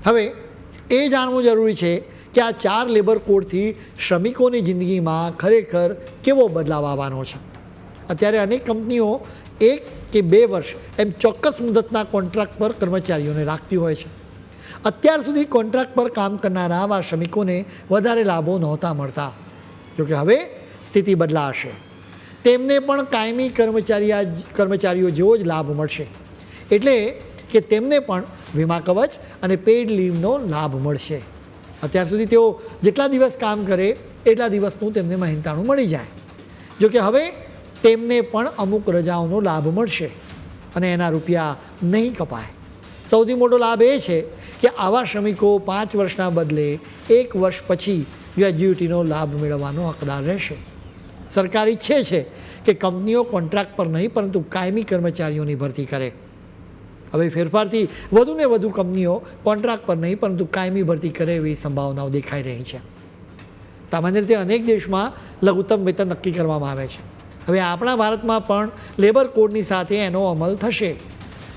હવે એ જાણવું જરૂરી છે કે આ 4 લેબર કોડથી શ્રમિકોની જિંદગીમાં ખરેખર કેવો બદલાવ આવવાનો છે. અત્યારે અનેક કંપનીઓ 1 કે 2 વર્ષ એમ ચોક્કસ મુદતના કોન્ટ્રાક્ટ પર કર્મચારીઓને રાખતી હોય છે. અત્યાર સુધી કોન્ટ્રાક્ટ પર કામ કરનારા આવા શ્રમિકોને વધારે લાભો નહોતા મળતા. જોકે હવે સ્થિતિ બદલાશે. તેમને પણ કાયમી કર્મચારીઓ જેવો જ લાભ મળશે. એટલે કે તેમને પણ વીમા કવચ અને પેઇડ લીવનો લાભ મળશે. અત્યાર સુધી તેઓ જેટલા દિવસ કામ કરે એટલા દિવસનું તેમને મહેનતાણું મળી જાય. જોકે હવે તેમને પણ અમુક રજાઓનો લાભ મળશે અને એના રૂપિયા નહીં કપાય. સૌથી મોટો લાભ એ છે કે આવા શ્રમિકો 5 વર્ષના બદલે 1 વર્ષ પછી ગ્રેજ્યુઇટીનો લાભ મેળવવાનો હકદાર રહેશે. સરકાર ઈચ્છે છે કે કંપનીઓ કોન્ટ્રાક્ટ પર નહીં પરંતુ કાયમી કર્મચારીઓની ભરતી કરે. હવે ફેરફારથી વધુને વધુ કંપનીઓ કોન્ટ્રાક્ટ પર નહીં પરંતુ કાયમી ભરતી કરે એવી સંભાવનાઓ દેખાઈ રહી છે. સામાન્ય રીતે અનેક દેશમાં લઘુત્તમ વેતન નક્કી કરવામાં આવે છે. હવે આપણા ભારતમાં પણ લેબર કોડની સાથે એનો અમલ થશે.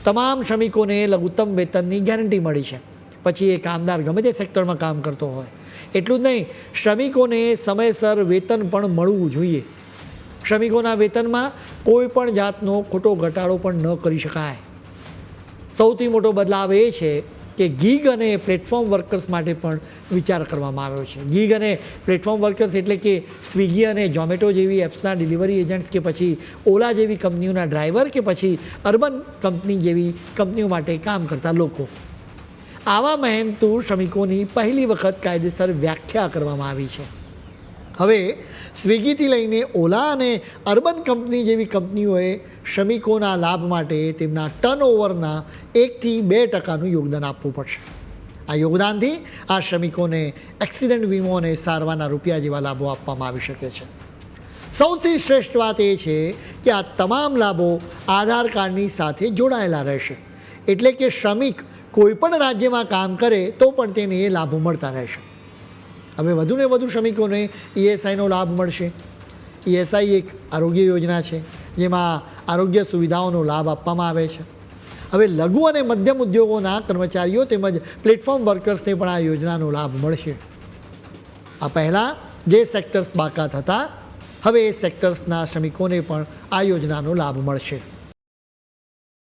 તમામ શ્રમિકોને લઘુત્તમ વેતનની ગેરંટી મળી છે. પછી એ કામદાર ગમે તે સેક્ટરમાં કામ કરતો હોય. એટલું જ નહીં, શ્રમિકોને સમયસર વેતન પણ મળવું જોઈએ. શ્રમિકોના વેતનમાં કોઈ પણ જાતનો ખોટો ઘટાડો પણ ન કરી શકાય. સૌથી મોટો બદલાવ એ છે કે ગીગ અને પ્લેટફોર્મ વર્કર્સ માટે પણ વિચાર કરવામાં આવ્યો છે. ગીગ અને પ્લેટફોર્મ વર્કર્સ એટલે કે સ્વિગી અને ઝોમેટો જેવી એપ્સના ડિલિવરી એજન્ટ્સ કે પછી ઓલા જેવી કંપનીઓના ડ્રાઈવર કે પછી અર્બન કંપની જેવી કંપનીઓ માટે કામ કરતા લોકો. આવા મહેનતુ શ્રમિકોની પહેલી વખત કાયદેસર વ્યાખ્યા કરવામાં આવી છે. હવે સ્વિગીથી લઈને ઓલા અને અર્બન કંપની જેવી કંપનીઓએ શ્રમિકોના લાભ માટે તેમના ટર્નઓવરના 1 થી 2% યોગદાન આપવું પડશે. આ યોગદાનથી આ શ્રમિકોને એક્સિડન્ટ વીમો અને સારવારના રૂપિયા જેવા લાભો આપવામાં આવી શકે છે. સૌથી શ્રેષ્ઠ વાત એ છે કે આ તમામ લાભો આધાર કાર્ડની સાથે જોડાયેલા રહેશે. એટલે કે શ્રમિક કોઈપણ રાજ્યમાં કામ કરે તો પણ તેને એ લાભો મળતા રહેશે. હવે વધુને વધુ શ્રમિકોને ઈએસઆઈનો લાભ મળશે. ઈએસઆઈ એક આરોગ્ય યોજના છે જેમાં આરોગ્ય સુવિધાઓનો લાભ આપવામાં આવે છે. હવે લઘુ અને મધ્યમ ઉદ્યોગોના કર્મચારીઓ તેમજ પ્લેટફોર્મ વર્કર્સને પણ આ યોજનાનો લાભ મળશે. આ પહેલાં જે સેક્ટર્સ બાકાત હતા હવે એ સેક્ટર્સના શ્રમિકોને પણ આ યોજનાનો લાભ મળશે.